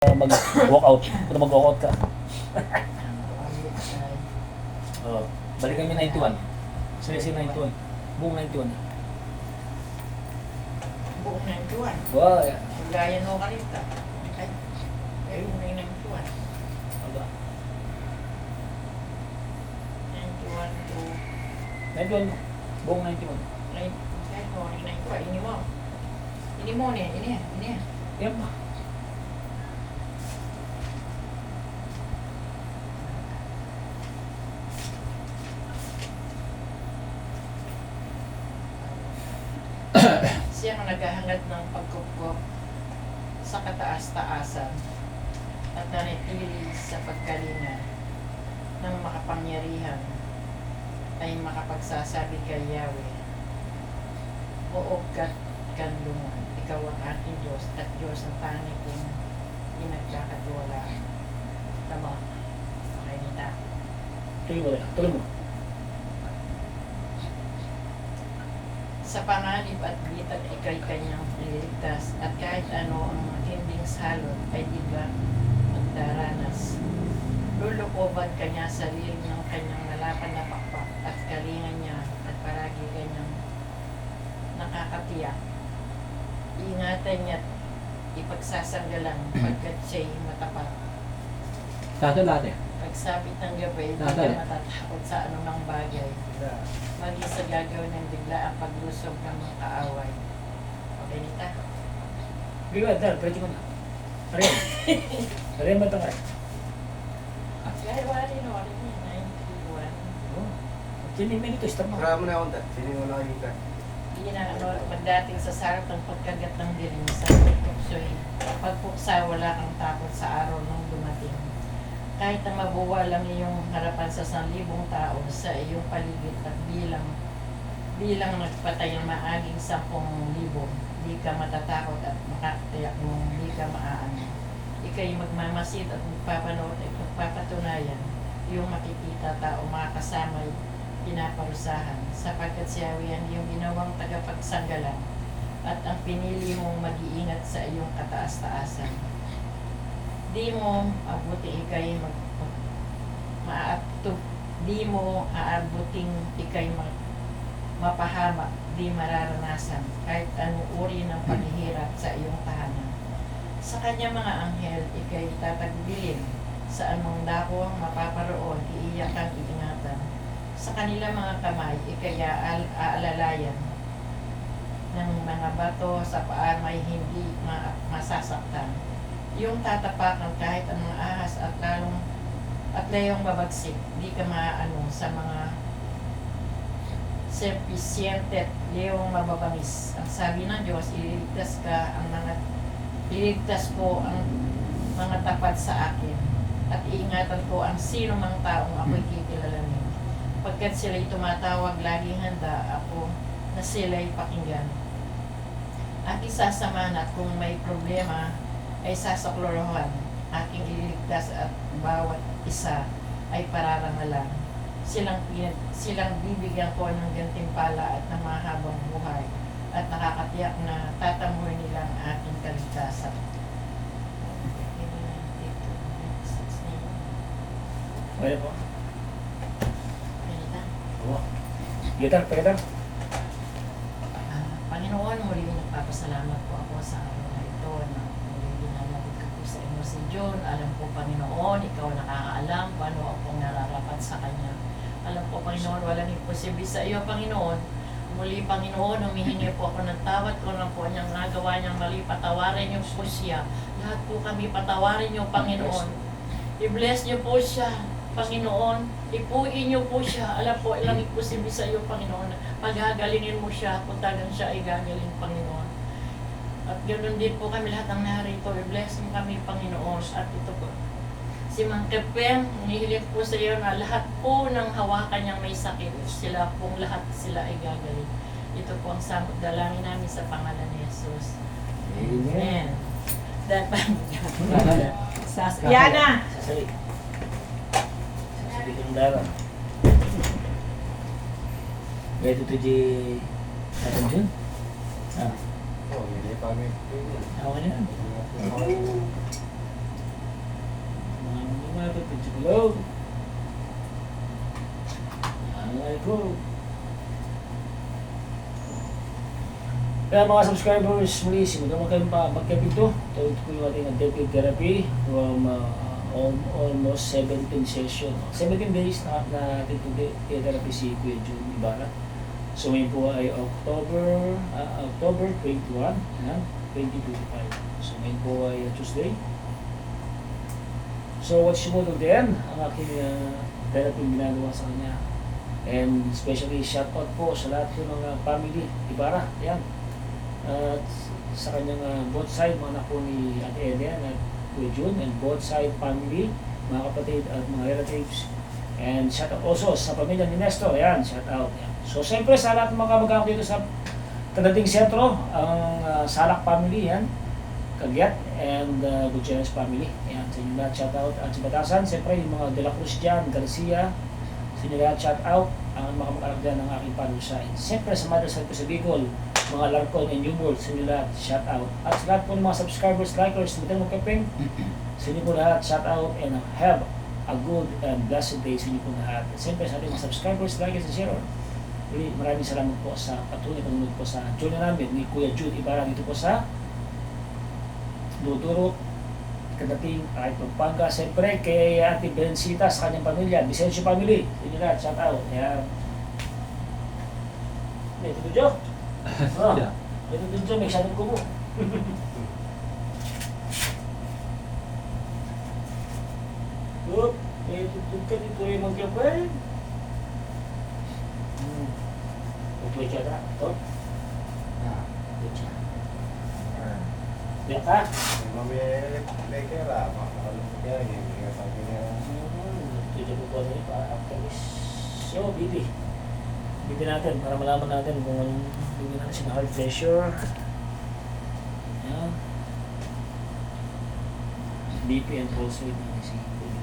Mag-walkout. Kung mag-walkout ka. Oh, balik kami 91. Seriously 91. Buong 91. Buong 91. Wow, yeah. Gaya no kalita. Ay, buong 91. Aba. 91 to... 91. Buong 91. Kahit mo, 91. Ini mo. Ini mo niya. Ini. Yep. Siya ang naghahangad ng pagkupkop sa kataas-taasan at nanitili sa pagkalinga ng makapangyarihan ay makapagsasabi kay Yahweh, o Oct.21, ikaw ang aking Diyos at Diyos ang tanging kong pinagkakatiwalaan. Tama. Okay, nita. Tuloy mo. Sa panganib at bitag ikay kanyang liligtas at kahit ano ang matinding salot ay di ba magdaranas. Lulukoban kanya sa lilim ng kanyang nalapan na pakpak at kalingan niya at paragi kanyang nakakatiyak. Iingatan niya at ipagsasanggalan pagkat siya'y matapat. Tato natin. Pagsapit ng gabi, hindi ka matatakot sa anumang bagay. Maging sa gagawin ng bigla ang paglusog ng mga kaaway. Okay, nita? Biwa, dahil, pwede ko na. Ariyan. Ariyan mo ito nga. Kaya wala rin, 91. Oh. Sinin mo ito, stop mo. Marami na akong dad. Sinin mo na kita. Hindi na magdating sa sarap ng pagkagat ng dilim sa tuksoy. Pagpuksa, wala kang takot sa araw nung dumating. Kahit na mabuwa lang iyong harapan sa 1,000 tao sa iyong paligid at bilang nagpatay ng maaging 10,000, di ka matatakot at makakatiyak mong di ka maaano. Ika'y magmamasid at magpapanood at magpapatunayan iyong makikita tao mga kasama'y pinaparusahan sapagkat si Yahweh ang iyong ginawang tagapagsanggalan at ang pinili mong mag-iingat sa iyong kataas-taasan. Di mo abuting ikay di mo aabuting ikay mapahamak, di mararanasan kahit anong uri ng paghihirap sa iyong tahanan. Sa kanya mga anghel, ikay tatagbilin sa anong dakong mapaparoon, iiyak kang iingatan. Sa kanila mga kamay, ikay aalalayan ng mga bato sa paa may hindi masasaktan. Yung tatapakan kahit anong ahas at layong babagsik, di ka maaano sa mga serpisyente, layong mababangis. Ang sabi ng Diyos, ililigtas ko ang mga tapat sa akin at iingatan ko ang sino mang taong ako'y kikilalanin. Pagkat sila'y tumatawag, laging handa ako na sila'y pakinggan. Aking sasamahan at kung may problema, ay sasaklorohan, aking ililigtas at bawat isa ay pararangalan. Silang bibigyan ko ng gantimpala at ng mahabang buhay at nakakatiyak na tatamuhin nila ang aking kaligtasan. Pwede po. Pwede na. Oo. Gitar, pakitar. Panginoon, muli nagpapasalamat po ako sa araw na ito na ginalabot ka po sa inyo si Jun. Alam po, Panginoon, ikaw nakakaalam paano akong nararapat sa Kanya. Alam po, Panginoon, walang imposible sa iyo, Panginoon. Muli, Panginoon, humihingi po ako ng tawad ko lang po niyang nagawa niyang mali. Patawarin niyo po siya. Lahat po kami patawarin niyo, Panginoon. I-bless niyo po siya, Panginoon. Ipuin niyo po siya. Alam po, ilang imposible sa iyo, Panginoon. Paghagalingin mo siya kung talagang siya ay gagaling, Panginoon. At ganoon din po kami lahat ng narito. I-bless mo kami, Panginoon. At ito po, si Mang Kepeng, nihiling po sa iyo na lahat po ng hawakan niyang may sakit, sila pong lahat sila ay gagaling. Ito po ang samot dalangin namin sa pangalan ni Jesus. Amen. Yana! Sasali. Sasali kong dara. Ready to Atang Jun? Oh, hindi pa kami. Ako na yan. Medyo below. Alright po. Kaya mga subscribers, muli, simulan kayo magkabito. Ito po yung ating attentive therapy from almost 17 session. 17 days na attentive therapy si Kuya Jun Ibarra. So ngayon po ay October 21, 2025. So ngayon po ay Tuesday. So what's your mood then? Ang aking therapy ginagawa sa kanya. And especially shout out po sa lahat po ng family Ibarra. Yan. At sa kanyang both side, mga anak po ni Ate Elian at Kuya Jun, and both side family, mga kapatid at mga relatives. And shout out also sa pamilya ni Nestor. Yan, shout out. Yan. So siyempre sa lahat ng mga kamag-anak dito sa Candating Sentro, ang Salak family, yan, Kagyat, and Gutierrez family. Yan, sa inyo lahat, shout out. At sa Batasan, siyempre yung mga De La Cruz dyan, Garcia, sa inyo lahat, shout out. Ang mga kamag-anak dyan ng aking family side. Siyempre sa mother side ko sa Bicol, mga Larcon and New World, sa inyo lahat, shout out. At sa lahat po ng mga subscribers, likers, matang magkaping, sa inyo po lahat, shout out, and have a good and blessed day sa inyo po lahat. At siyempre sa ating mga subscribers, likers, and share. Maraming salamat po sa patuloy panunod po sa journey namin ni Kuya Jun Ibarra dito po sa Dudurot, Candating Arayat Pampanga. Siyempre kay Ate Bencita sa kanyang pamilya, Vicencio family, sa inyo lahat, shout out. Ayan. May tutudyo? Oh, may tutudyo, may shadow ko mo. Good, may tutudyo ka dito yung magkapay. Ito siya na, ito. Ito siya. Biyak ka? May kera, makakalupit yan, hindi ka sabi niya. Ito siya po po rin pa, after this. So, bibi. Bibi natin para malaman natin kung anong bigyan natin siya na hard pressure. Ayan. BP and pulse rate natin si Kuya.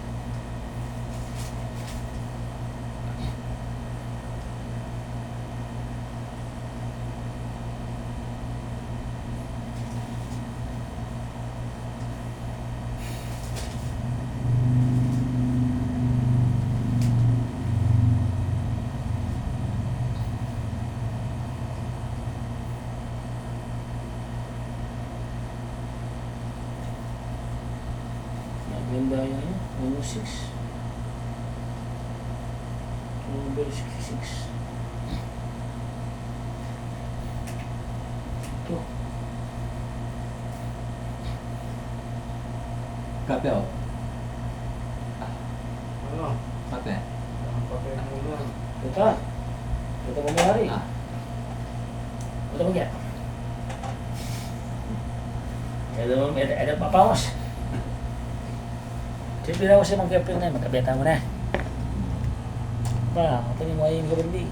Ganda yan, 106. Number 66. Ito. Kape o? Ano? Kape? Ang papel mo lang. Ito. Ito mo mayari. Ah. Ito mo kaya. Ito papamos. Siyempre daw siya mag-April na, magkabeta mo na. Pa, ito yung mga yung gabandi.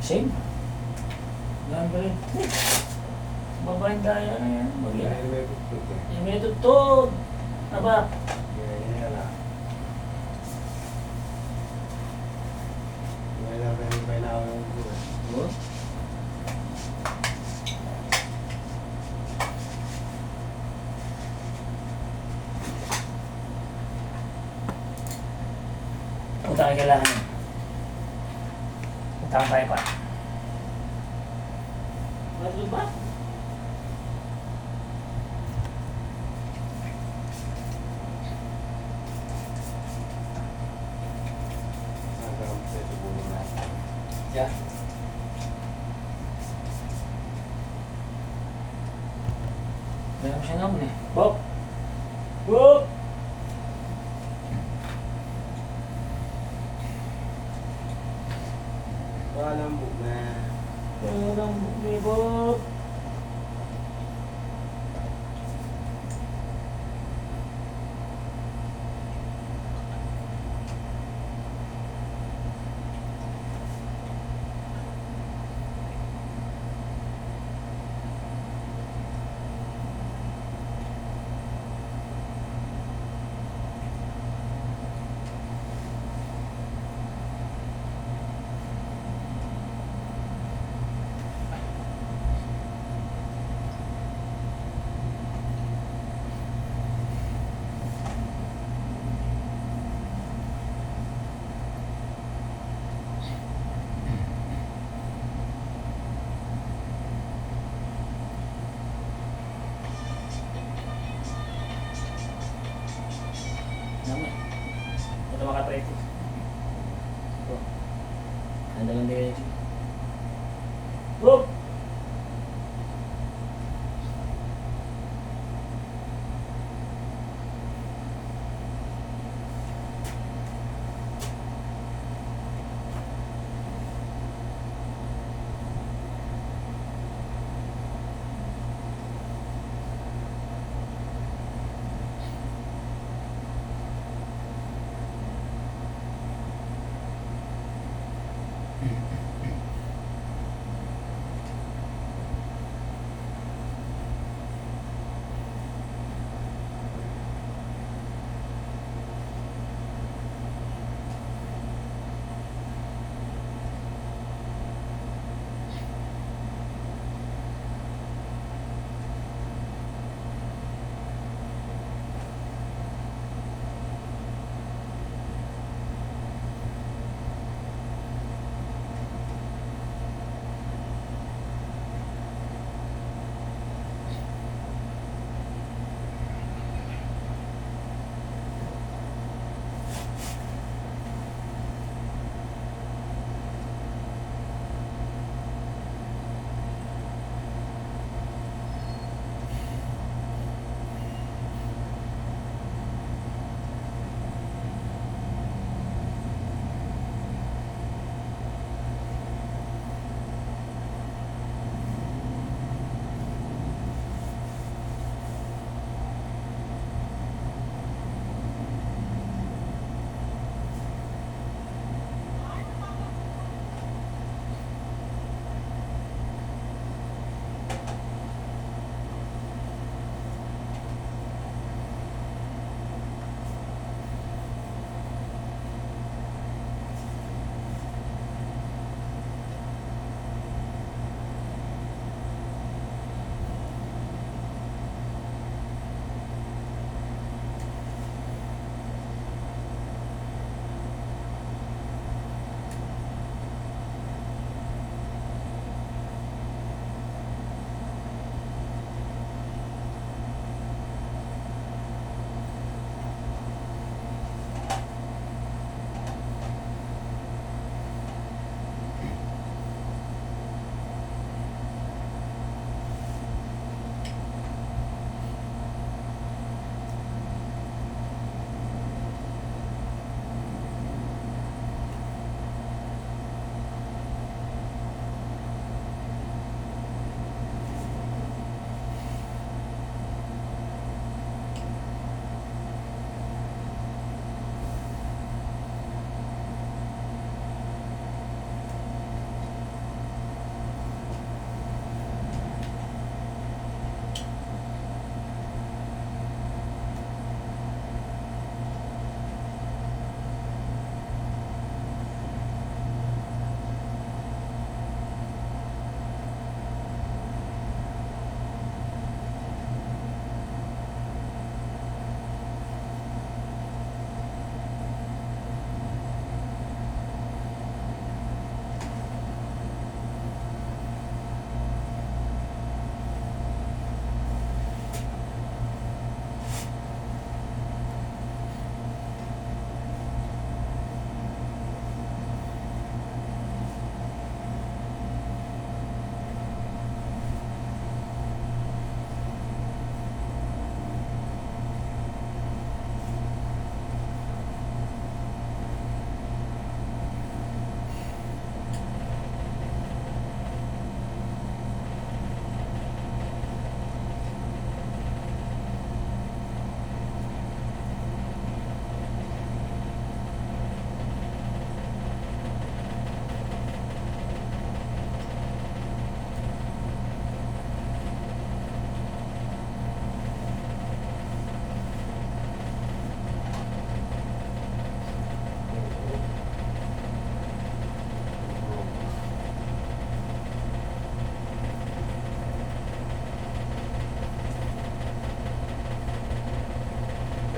Same. Ganun pa rin. Babayin tayo na yan. Kaya may tutut eh. Yung may tutod. Aba. Kaya yan na. May na ako yung buwan. Oh. Punta ka kailangan yun. Punta ka tayo pa. Matulog ba? Hanggang sa siguro na. Yeah. Meron siya naman eh. Bob! Bob! Palambog na. Meron ni Bob! Naman. Ito makapractice. Ito. Handa lang din. Whoop!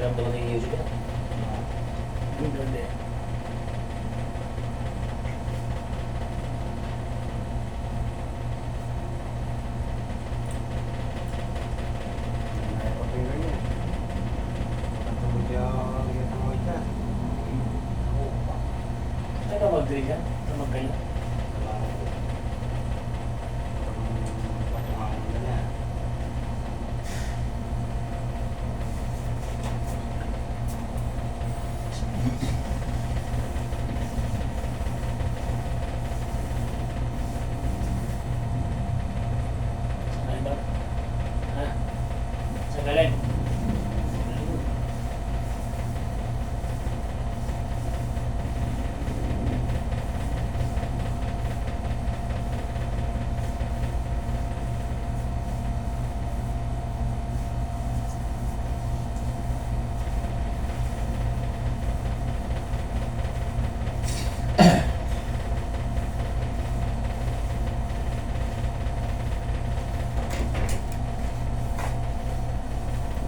Naramdaman niyo yung sugat? Hindi. Nakipagpingan niya. Matulog siya, mag-drill yan? Ito magkaya? Saan ba? Ha? Saan galing?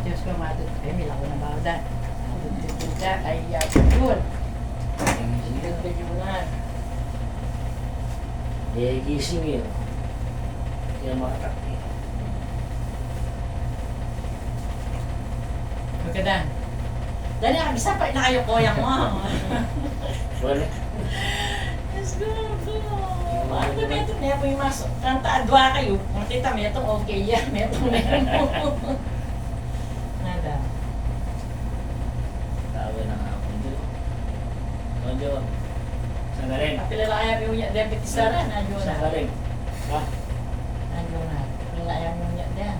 Diyos ko, matut. Ay, may lako na bawda. Matututun ka, ay yun. Sigat ka yunan. Eh, gising yun. Kaya makatakti. Magandang. Dali na, isa pa na kayo koyang mo. Wala. Let's go. Ano ba ito? May po yung mas kanta adwa kayo. Makita, may itong okay yan. May itong meron mo. Nada. Tawa na nga ako. Medyo. Saan galing? Kapilala kaya mo yung diabetes na rin. Nadyo na. Saan galing? Ha? Nadyo na. Kapilala kaya mo yung yan.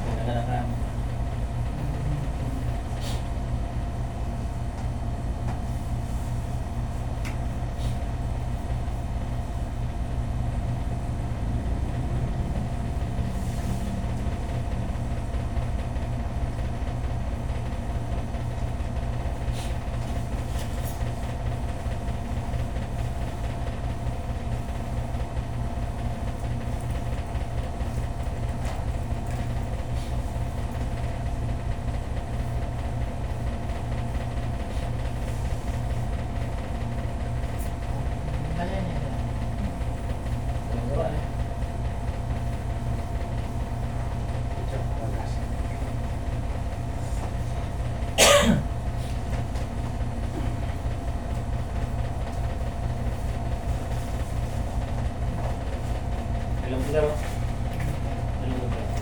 Wala na ka. Bala na. Gawa eh. Alam ko laro. Alam ko laro.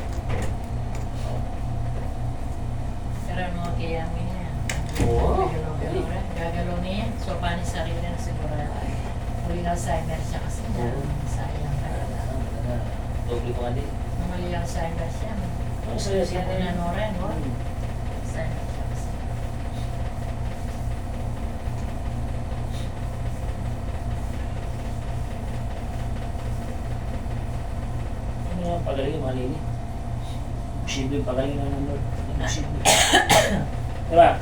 Pero ano kaya mo yan? Oo. Gagalaw niya. So, paano sarili na siguro? Muli Alzheimer siya kasi na. Sayang kaya. Doble pa nga din. Muli Alzheimer siya. Ano sa'yo siya? Siya na no rin, no? Alzheimer siya kasi. Ano yung pagaling yung malini? Posible yung pagaling na number. Posible. Diba?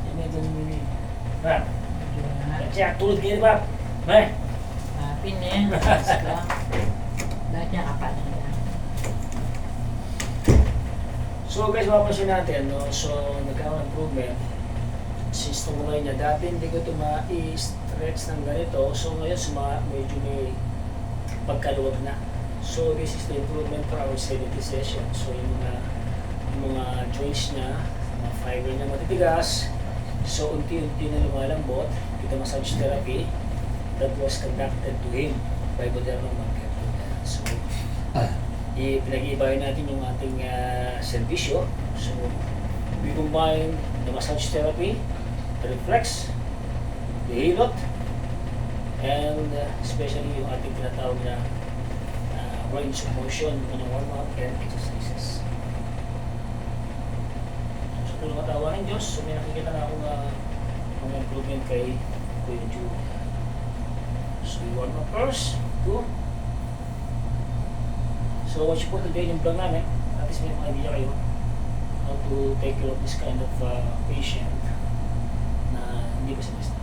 Yan medyo nini. Diba? Kaya tulad kayo diba? May? Pin na yan. Sige. Lahat niya kapat na yan. So guys, mapapansin natin, no? So nagkaroon ng improvement. Since nung ngayon niya, dati hindi ko ito ma-stretch ng ganito. So ngayon, medyo may pagkaluwag na. So this is the improvement for our 70 session. So yung mga joints niya, mga fiber niya matitigas. So unti-unti na lumalambot. Ito massage therapy that was conducted to him by Moderno Market. So pinag-iibahin natin yung ating servisyo. So we combine the massage therapy, the reflex, the hilot, and especially yung ating tinatawag na range of motion, yung warm-up and exercises. So kung matawa ng Diyos, so may nakikita na akong mga improvement kay Kuya Jun. So you warm up first, 2. So watch po today yung vlog namin, at least may mga idea kayo how to take care of this kind of patient na hindi pa sinista.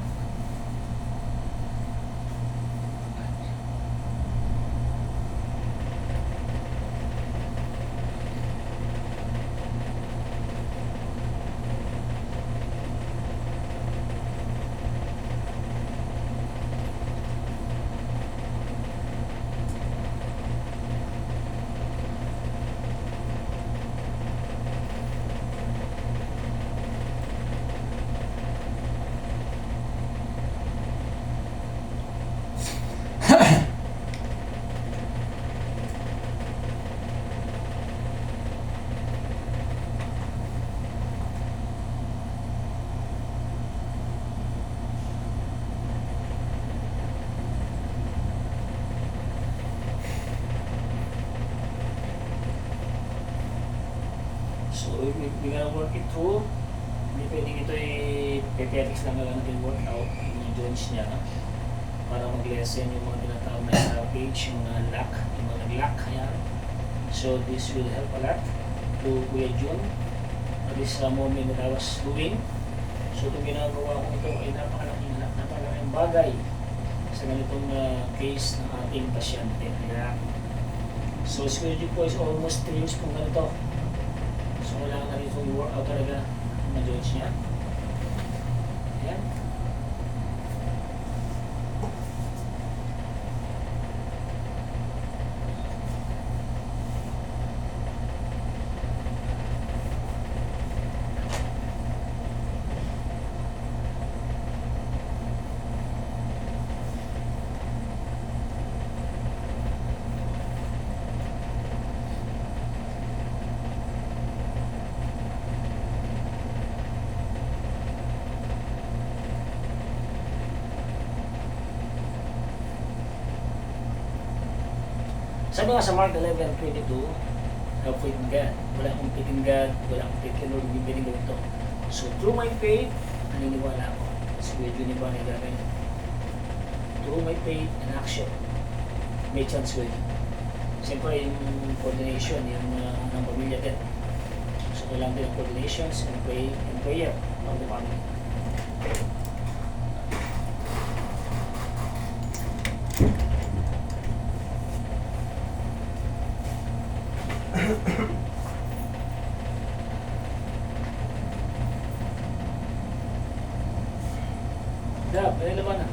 we're gonna work it through. Hindi pwedeng ito i-pepetics lang natin workout yung joints niya para mag-lessen yung mga tinatawag na stoppage, yung mga lock, yung mga nag-lock. Ayan. So this will help a lot to Kuya Jun at this moment that I was doing. So itong ginagawa ko ito ay napakalaking bagay sa ganitong case ng ating pasyente. Ayan. So si Kuya Jun po is almost 3 years pong ganito. So kailangan na rin itong i-workout talaga ang mga joints niya. Ayan. Sabi nga sa Mark 11:22, have faith in God. Wala akong faith in God, wala akong faith in Lord, hindi pwedeng gawin ito. So through my faith, naniniwala ako. Kasi Kuya Jun Ibarra gagawin. Through my faith and action, may chance with it. Siyempre yung coordination, yung ng pamilya din. So kailangan din ang coordinations and prayer of the family. Dab, may laban na.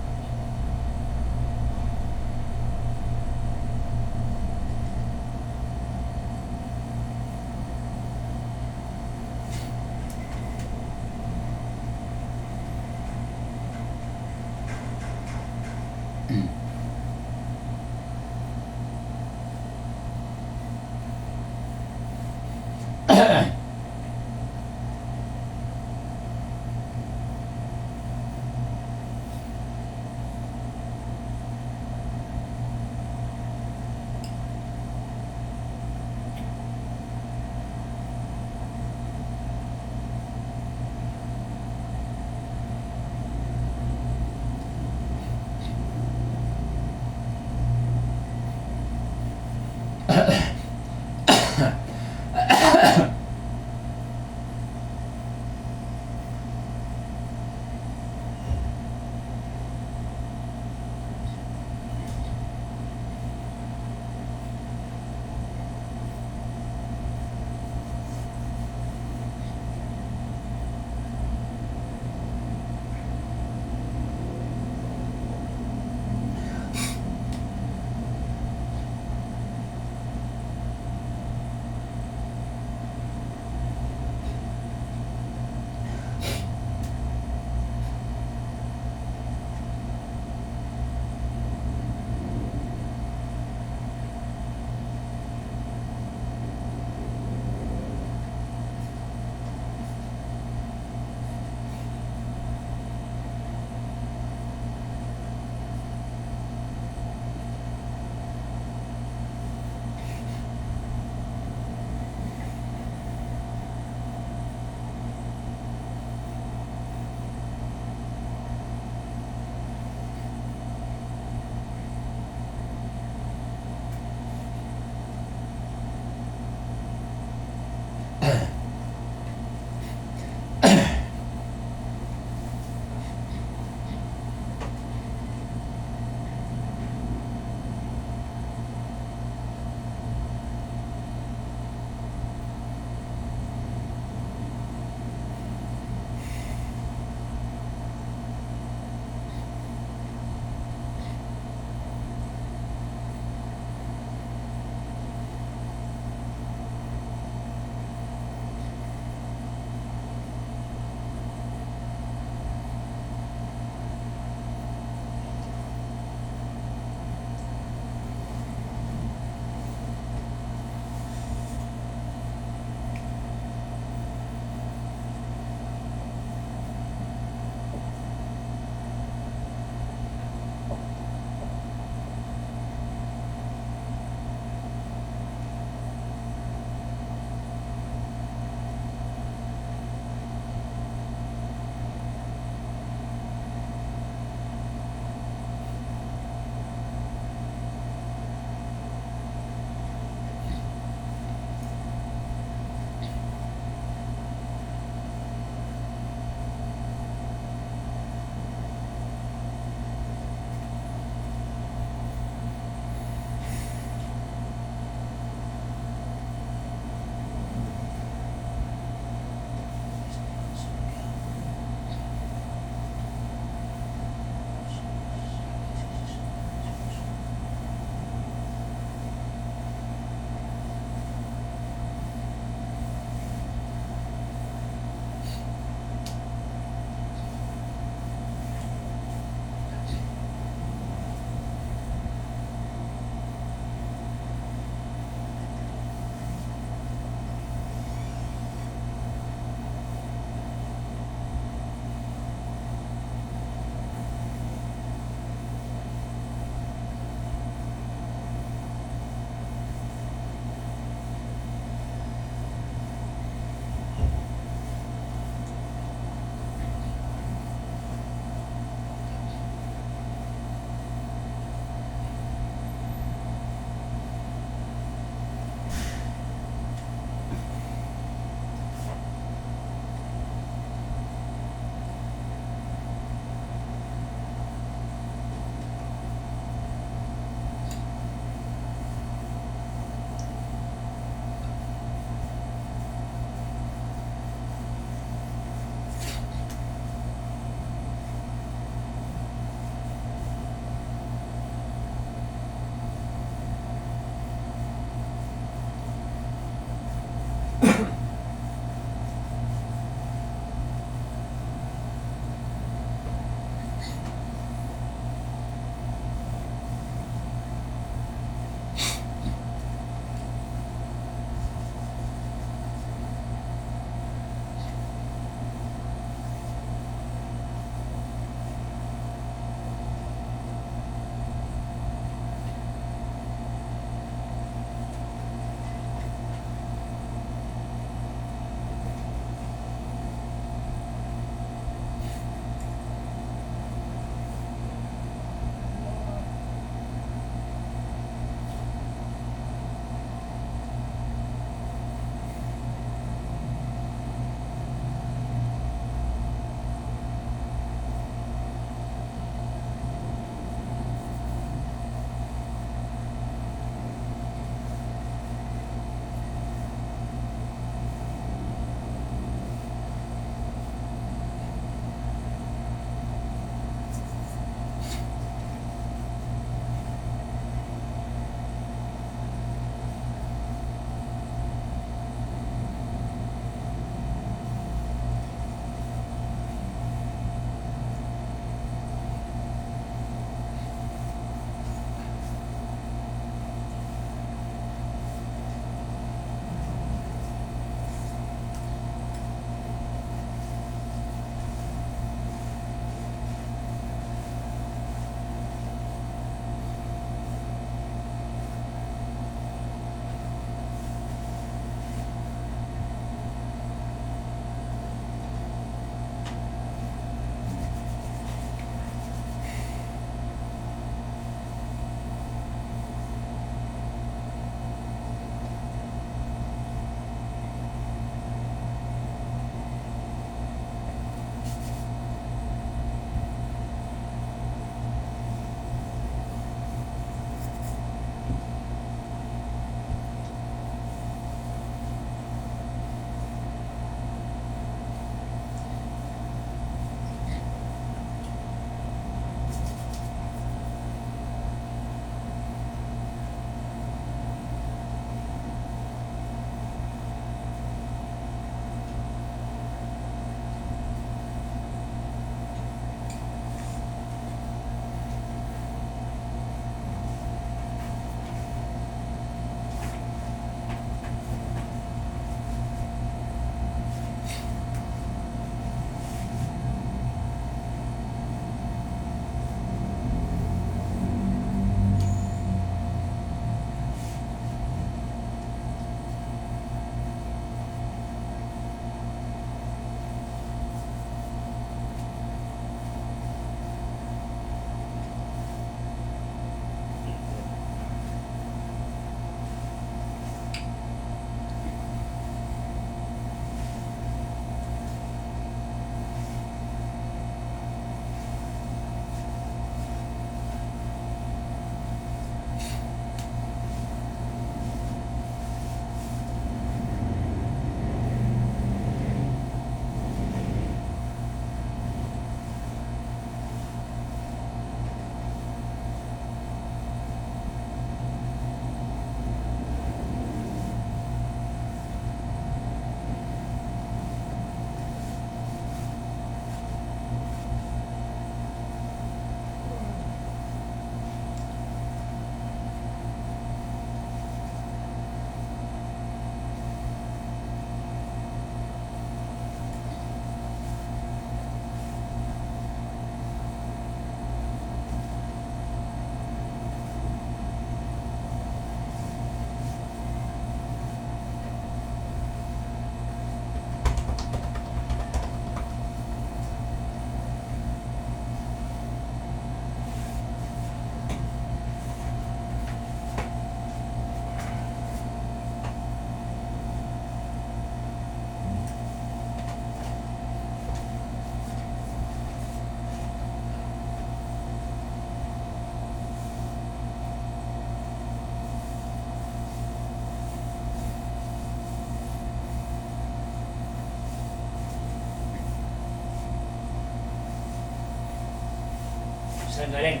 Saan galing?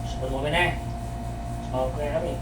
Sumunod mo na eh. Okay kami.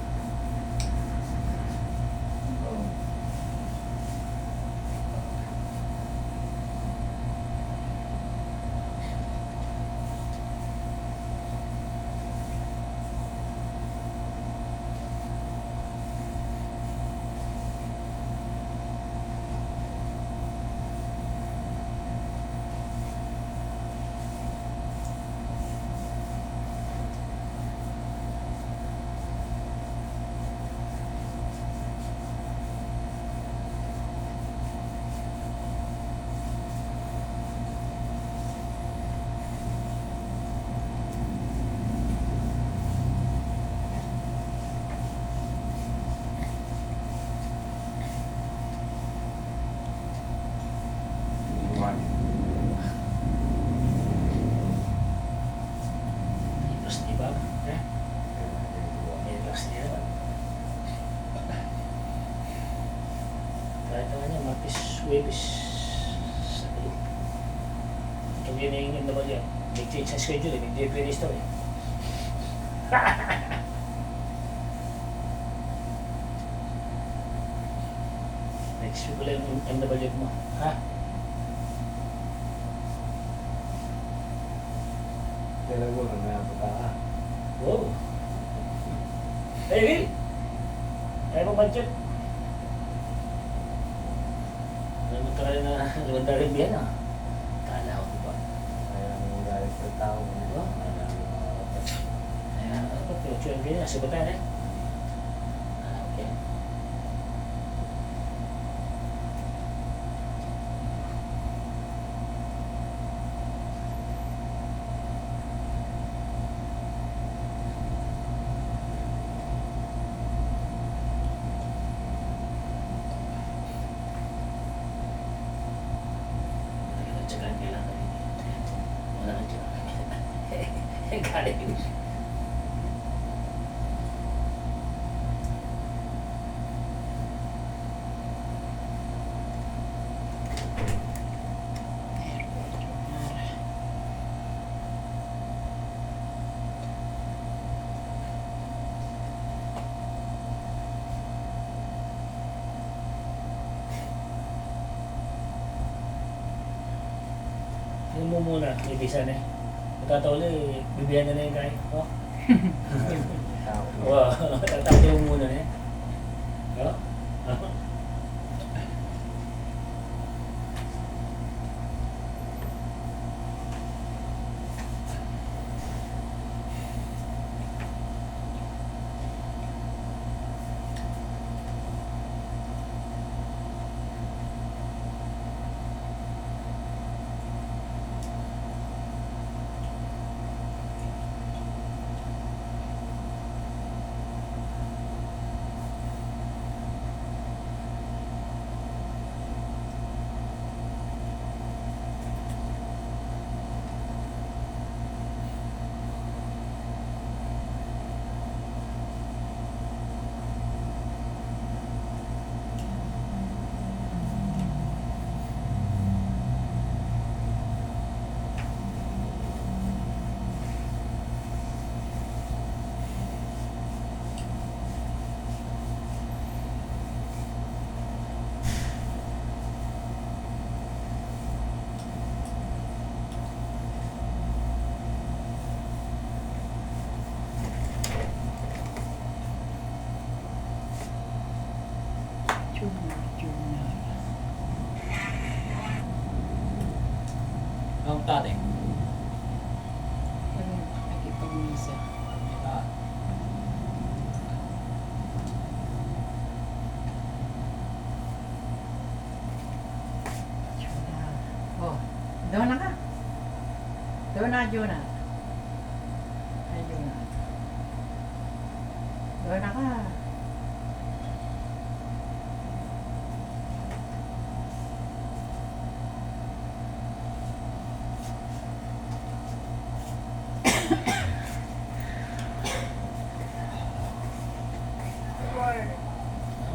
Tapos diba? Eh? Relax niya. Kahit naman yan, Martis, Webis, Sabado. Ito yun na yung naman yan. Nag-change sa schedule eh, hindi pre-restore eh. Next week ulit yung MW mo. Ha? Kailan mo lang napunta ka? Wow! Hey, Will! Kaya mo budget? Ano ka rin na lumanda rin biyan ah? Kala ko diba? Kaya nang galit sa tao mo. Diba? Kaya Ayan, ano ba? Pinutuan ganyan, nasibutan eh. Okay. Tsagaan kailangan rin. Wala kang tsagaan. Galing. Tingnan mo muna, may bisa na eh. Magkatauli, bibihan na yung kaya. Oh. tao. Wow, tatati mo muna na eh. Oh. Oh. Ang tate. Nakipag-misa. Oh, doon na ka. Doon na, Jonah. Ay, Jonah. Doon na ka.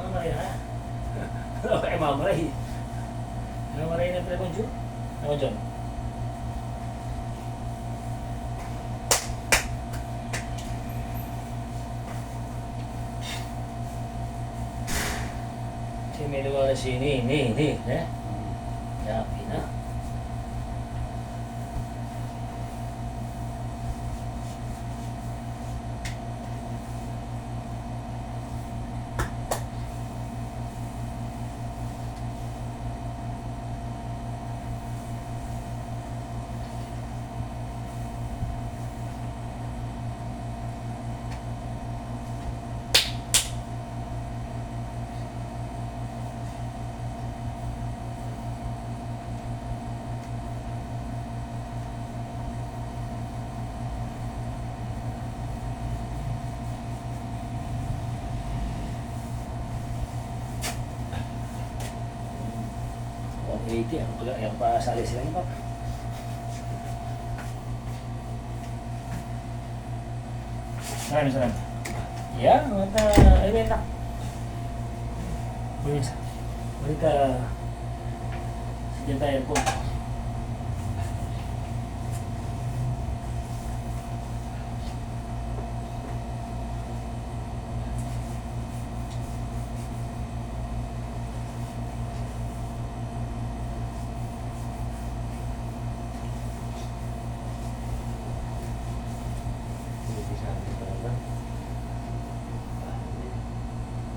Mamaray ha? Okay, mamaray. Mamaray na pala kong Jun. Ako Jun. may luwala si ni. Yapi na. Yang pasali sila niyo, Pap. Maraming salamat. Yan, ayun na. Ulit ka. Sige tayo po.